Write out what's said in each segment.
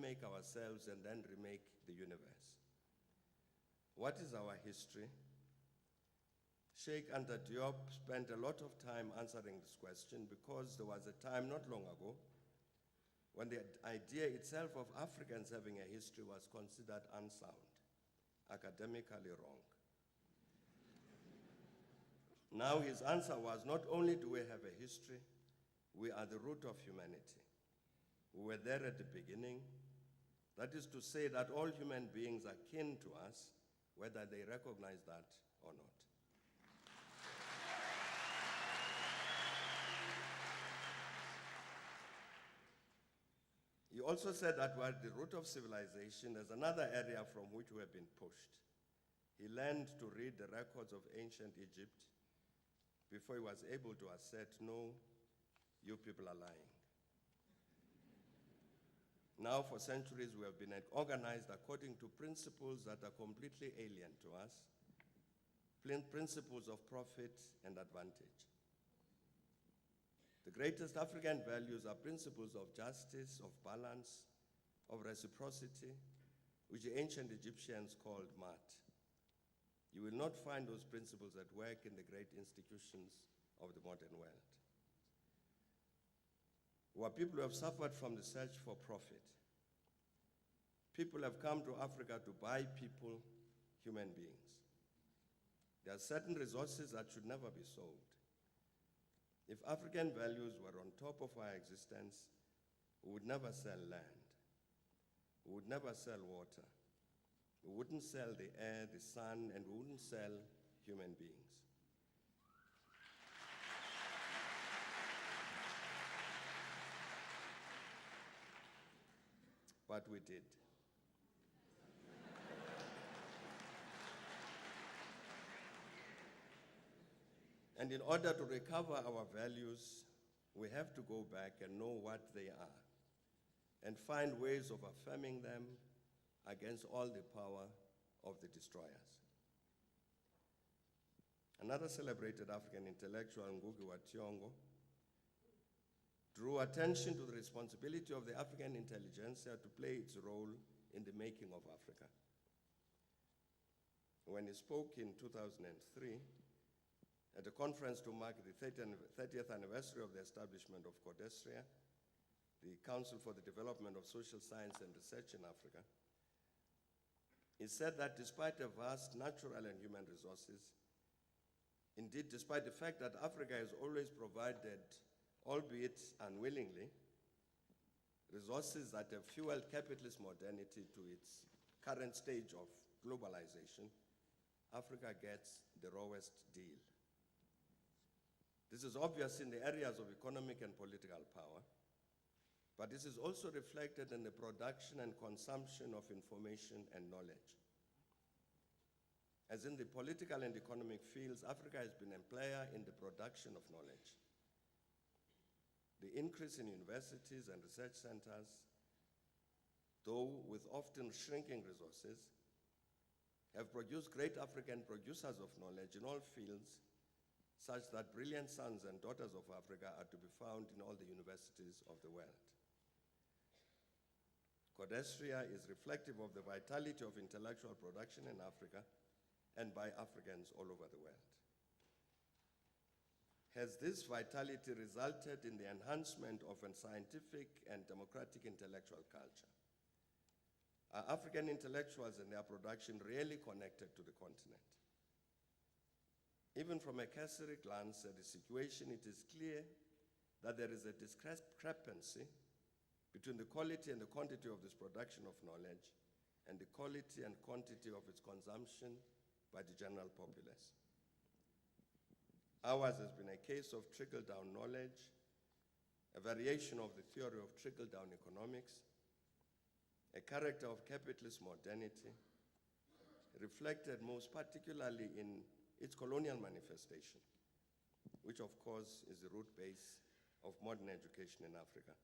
remake ourselves and then remake the universe. What is our history? Sheikh Anta Diop spent a lot of time answering this question because there was a time not long ago when the idea itself of Africans having a history was considered unsound, academically wrong. Now his answer was, not only do we have a history, we are the root of humanity. We were there at the beginning. That is to say that all human beings are kin to us, whether they recognize that or not. He also said that we're at the root of civilization. There's another area from which we have been pushed. He learned to read the records of ancient Egypt before he was able to assert, no, you people are lying. Now, for centuries, we have been organized according to principles that are completely alien to us, principles of profit and advantage. The greatest African values are principles of justice, of balance, of reciprocity, which the ancient Egyptians called mat. You will not find those principles at work in the great institutions of the modern world. We are people who have suffered from the search for profit. People have come to Africa to buy people, human beings. There are certain resources that should never be sold. If African values were on top of our existence, we would never sell land. We would never sell water. We wouldn't sell the air, the sun, and we wouldn't sell human beings. But we did. And in order to recover our values, we have to go back and know what they are and find ways of affirming them against all the power of the destroyers. Another celebrated African intellectual, Ngugi wa Thiong'o, drew attention to the responsibility of the African intelligentsia to play its role in the making of Africa. When he spoke in 2003, at a conference to mark the 30th anniversary of the establishment of CODESRIA, the Council for the Development of Social Science and Research in Africa, he said that despite the vast natural and human resources, indeed despite the fact that Africa has always provided, albeit unwillingly, resources that have fueled capitalist modernity to its current stage of globalization, Africa gets the rawest deal. This is obvious in the areas of economic and political power, but this is also reflected in the production and consumption of information and knowledge. As in the political and economic fields, Africa has been a player in the production of knowledge. The increase in universities and research centers, though with often shrinking resources, have produced great African producers of knowledge in all fields, such that brilliant sons and daughters of Africa are to be found in all the universities of the world. CODESRIA is reflective of the vitality of intellectual production in Africa and by Africans all over the world. Has this vitality resulted in the enhancement of a scientific and democratic intellectual culture? Are African intellectuals and their production really connected to the continent? Even from a cursory glance at the situation, it is clear that there is a discrepancy between the quality and the quantity of this production of knowledge and the quality and quantity of its consumption by the general populace. Ours has been a case of trickle-down knowledge, a variation of the theory of trickle-down economics, a character of capitalist modernity, reflected most particularly in its colonial manifestation, which of course is the root base of modern education in Africa.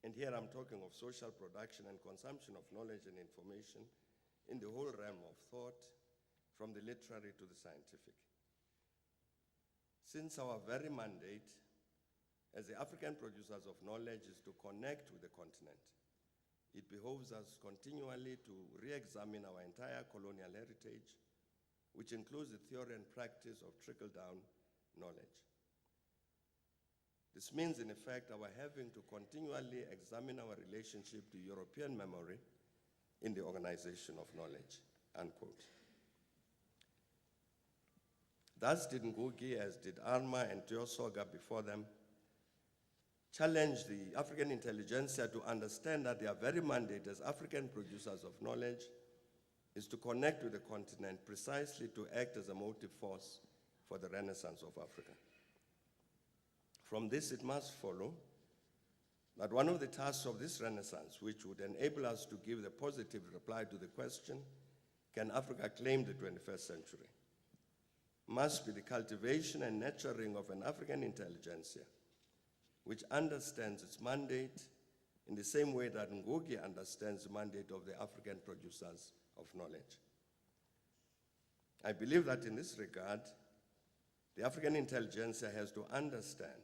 And here I'm talking of social production and consumption of knowledge and information in the whole realm of thought, from the literary to the scientific. Since our very mandate as the African producers of knowledge is to connect with the continent, it behoves us continually to re-examine our entire colonial heritage, which includes the theory and practice of trickle-down knowledge. This means, in effect, our having to continually examine our relationship to European memory in the organization of knowledge, unquote. Thus did Ngugi, as did Arma and Tiosoga before them, challenge the African intelligentsia to understand that their very mandate as African producers of knowledge is to connect with the continent precisely to act as a motive force for the renaissance of Africa. From this, it must follow that one of the tasks of this renaissance, which would enable us to give the positive reply to the question, can Africa claim the 21st century, must be the cultivation and nurturing of an African intelligentsia which understands its mandate in the same way that Ngugi understands the mandate of the African producers of knowledge. I believe that in this regard, the African intelligentsia has to understand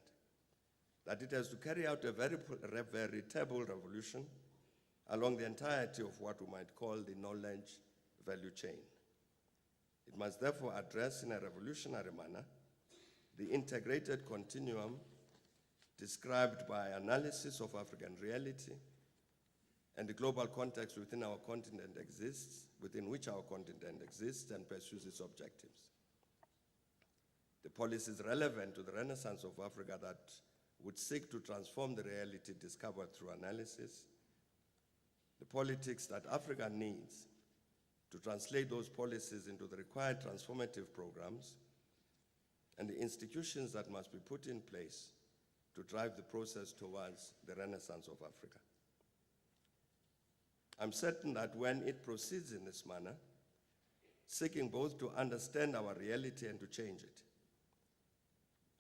that it has to carry out a veritable revolution along the entirety of what we might call the knowledge value chain. It must therefore address in a revolutionary manner the integrated continuum described by analysis of African reality and the global context within our continent exists, within which our continent exists and pursues its objectives. The policies relevant to the renaissance of Africa that would seek to transform the reality discovered through analysis, the politics that Africa needs to translate those policies into the required transformative programs, and the institutions that must be put in place to drive the process towards the renaissance of Africa. I'm certain that when it proceeds in this manner, seeking both to understand our reality and to change it,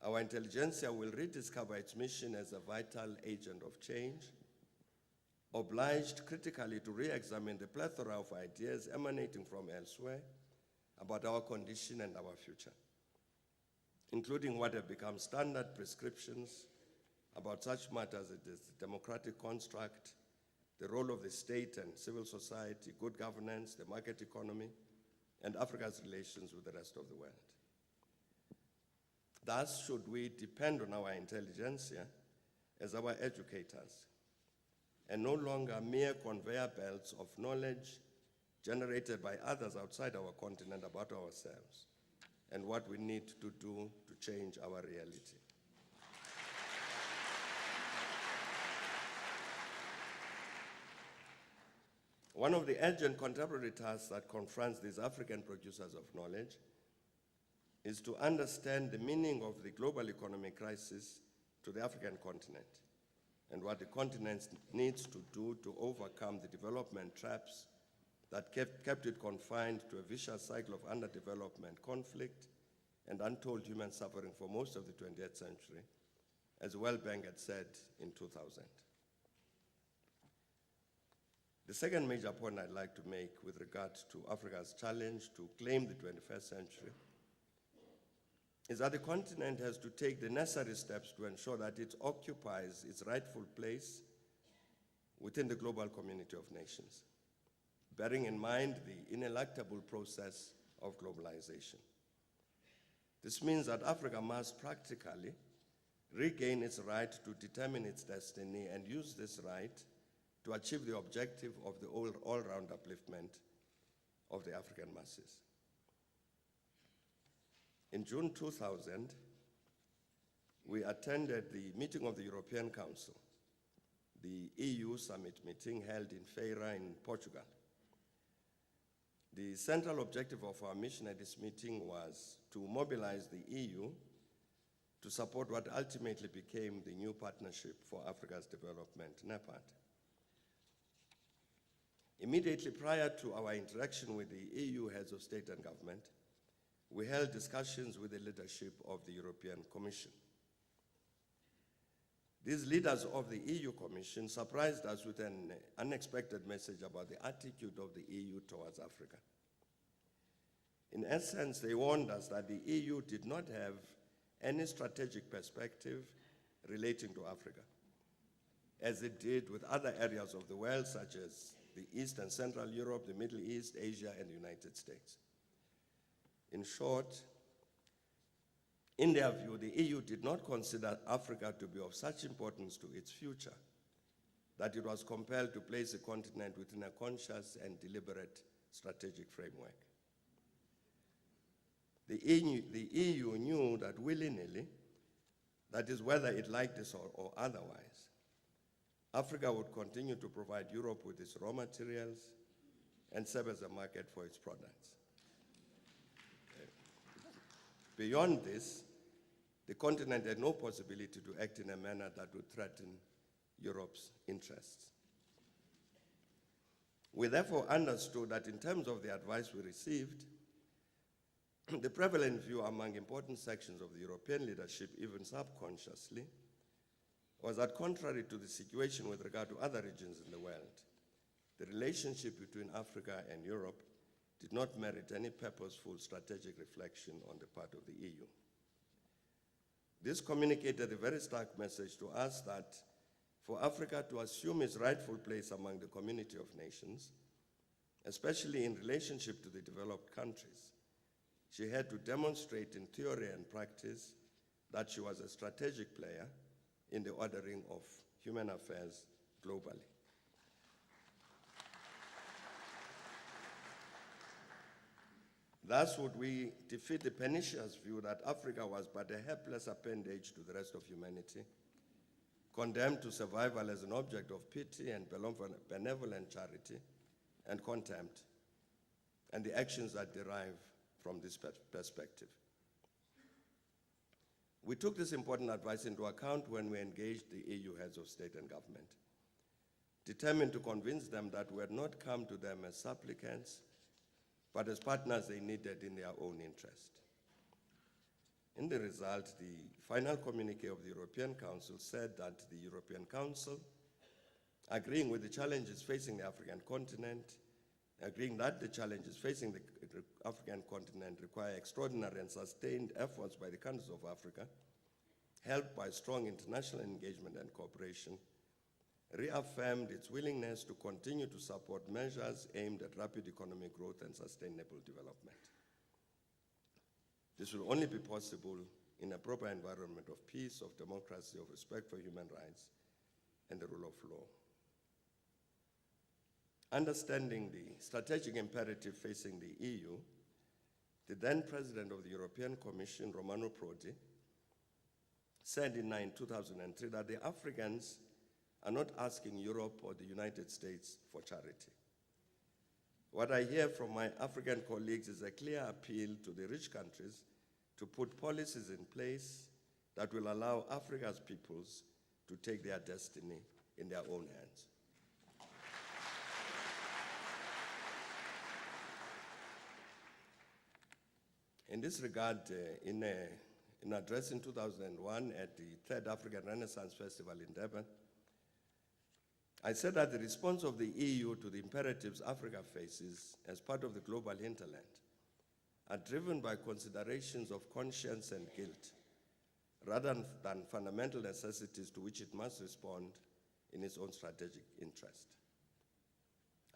our intelligentsia will rediscover its mission as a vital agent of change, obliged critically to re-examine the plethora of ideas emanating from elsewhere about our condition and our future, including what have become standard prescriptions about such matters as the democratic construct, the role of the state and civil society, good governance, the market economy, and Africa's relations with the rest of the world. Thus, should we depend on our intelligentsia as our educators, and no longer mere conveyor belts of knowledge generated by others outside our continent about ourselves and what we need to do to change our reality. One of the urgent contemporary tasks that confronts these African producers of knowledge is to understand the meaning of the global economic crisis to the African continent and what the continent needs to do to overcome the development traps that kept it confined to a vicious cycle of underdevelopment, conflict, and untold human suffering for most of the 20th century, as World Bank had said in 2000. The second major point I'd like to make with regard to Africa's challenge to claim the 21st century is that the continent has to take the necessary steps to ensure that it occupies its rightful place within the global community of nations, bearing in mind the ineluctable process of globalization. This means that Africa must practically regain its right to determine its destiny and use this right to achieve the objective of the all-round upliftment of the African masses. In June 2000, we attended the meeting of the European Council, the EU summit meeting held in Feira in Portugal. The central objective of our mission at this meeting was to mobilize the EU to support what ultimately became the new Partnership for Africa's Development, NEPAD. Immediately prior to our interaction with the EU heads of state and government, we held discussions with the leadership of the European Commission. These leaders of the EU Commission surprised us with an unexpected message about the attitude of the EU towards Africa. In essence, they warned us that the EU did not have any strategic perspective relating to Africa, as it did with other areas of the world, such as the East and Central Europe, the Middle East, Asia, and the United States. In short, in their view, the EU did not consider Africa to be of such importance to its future that it was compelled to place the continent within a conscious and deliberate strategic framework. The EU knew that willy-nilly, that is whether it liked this or otherwise, Africa would continue to provide Europe with its raw materials and serve as a market for its products. Beyond this, the continent had no possibility to act in a manner that would threaten Europe's interests. We therefore understood that in terms of the advice we received, the prevalent view among important sections of the European leadership, even subconsciously, was that contrary to the situation with regard to other regions in the world, the relationship between Africa and Europe did not merit any purposeful strategic reflection on the part of the EU. This communicated a very stark message to us that for Africa to assume its rightful place among the community of nations, especially in relationship to the developed countries, she had to demonstrate in theory and practice that she was a strategic player in the ordering of human affairs globally. Thus would we defeat the pernicious view that Africa was but a helpless appendage to the rest of humanity, condemned to survival as an object of pity and benevolent charity and contempt, and the actions that derive from this perspective. We took this important advice into account when we engaged the EU heads of state and government, determined to convince them that we had not come to them as supplicants, but as partners they needed in their own interest. In the result, the final communique of the European Council said that the European Council, agreeing with the challenges facing the African continent, agreeing that the challenges facing the African continent require extraordinary and sustained efforts by the countries of Africa, helped by strong international engagement and cooperation, reaffirmed its willingness to continue to support measures aimed at rapid economic growth and sustainable development. This will only be possible in a proper environment of peace, of democracy, of respect for human rights, and the rule of law. Understanding the strategic imperative facing the EU, the then President of the European Commission, Romano Prodi, said in 2003 that the Africans are not asking Europe or the United States for charity. What I hear from my African colleagues is a clear appeal to the rich countries to put policies in place that will allow Africa's peoples to take their destiny in their own hands. In this regard, in an address in 2001 at the Third African Renaissance Festival in Durban, I said that the response of the EU to the imperatives Africa faces as part of the global hinterland are driven by considerations of conscience and guilt, rather than fundamental necessities to which it must respond in its own strategic interest.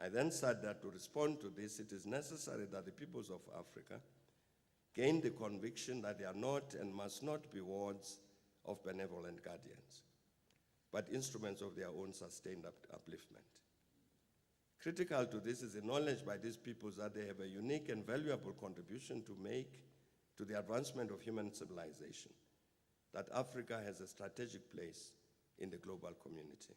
I then said that to respond to this, it is necessary that the peoples of Africa gain the conviction that they are not and must not be wards of benevolent guardians, but instruments of their own sustained upliftment. Critical to this is the knowledge by these peoples that they have a unique and valuable contribution to make to the advancement of human civilization, that Africa has a strategic place in the global community.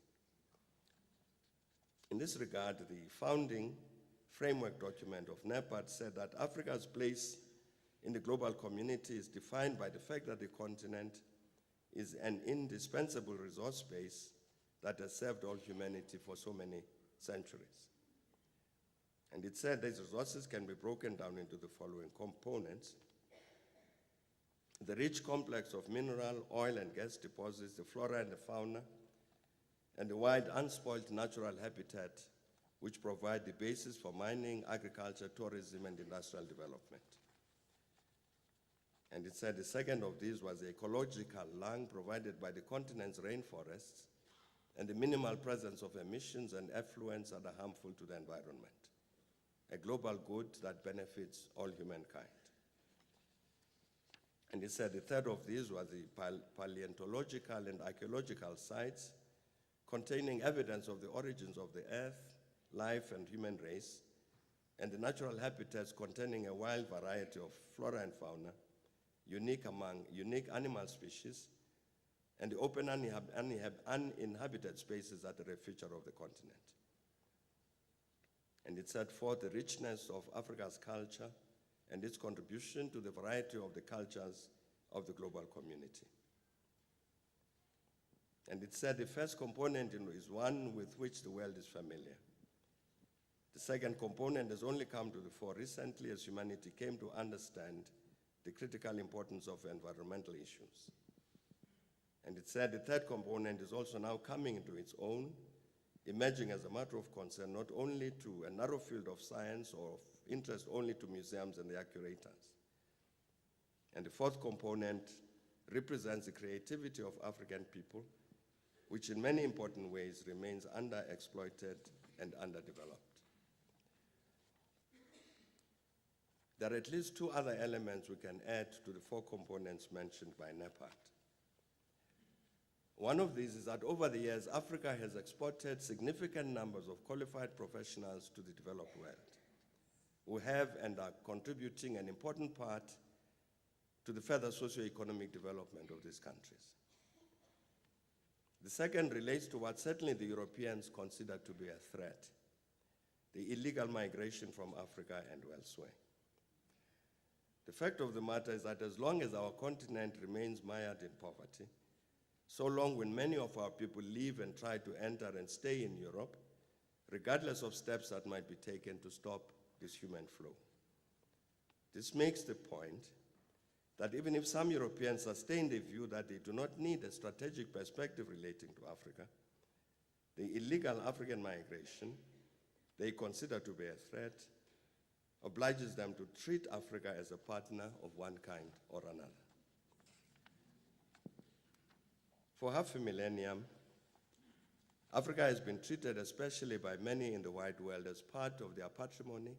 In this regard, the founding framework document of NEPAD said that Africa's place in the global community is defined by the fact that the continent is an indispensable resource base that has served all humanity for so many centuries. And it said these resources can be broken down into the following components: the rich complex of mineral, oil, and gas deposits, the flora and the fauna, and the wide unspoiled natural habitat which provide the basis for mining, agriculture, tourism, and industrial development. And it said the second of these was the ecological lung provided by the continent's rainforests and the minimal presence of emissions and effluents that are harmful to the environment, a global good that benefits all humankind. And he said the third of these was the paleontological and archaeological sites containing evidence of the origins of the earth, life, and human race, and the natural habitats containing a wide variety of flora and fauna, unique animal species, and the open uninhabited spaces that are a feature of the continent. And it set forth the richness of Africa's culture and its contribution to the variety of the cultures of the global community. And it said the first component is one with which the world is familiar. The second component has only come to the fore recently as humanity came to understand the critical importance of environmental issues. And it said the third component is also now coming into its own, emerging as a matter of concern not only to a narrow field of science or of interest only to museums and their curators. And the fourth component represents the creativity of African people, which in many important ways remains underexploited and underdeveloped. There are at least two other elements we can add to the four components mentioned by NEPAD. One of these is that over the years, Africa has exported significant numbers of qualified professionals to the developed world who have and are contributing an important part to the further socio-economic development of these countries. The second relates to what certainly the Europeans consider to be a threat, the illegal migration from Africa and elsewhere. The fact of the matter is that as long as our continent remains mired in poverty, so long will many of our people leave and try to enter and stay in Europe, regardless of steps that might be taken to stop this human flow. This makes the point that even if some Europeans sustain the view that they do not need a strategic perspective relating to Africa, the illegal African migration they consider to be a threat obliges them to treat Africa as a partner of one kind or another. For half a millennium, Africa has been treated, especially by many in the wide world, as part of their patrimony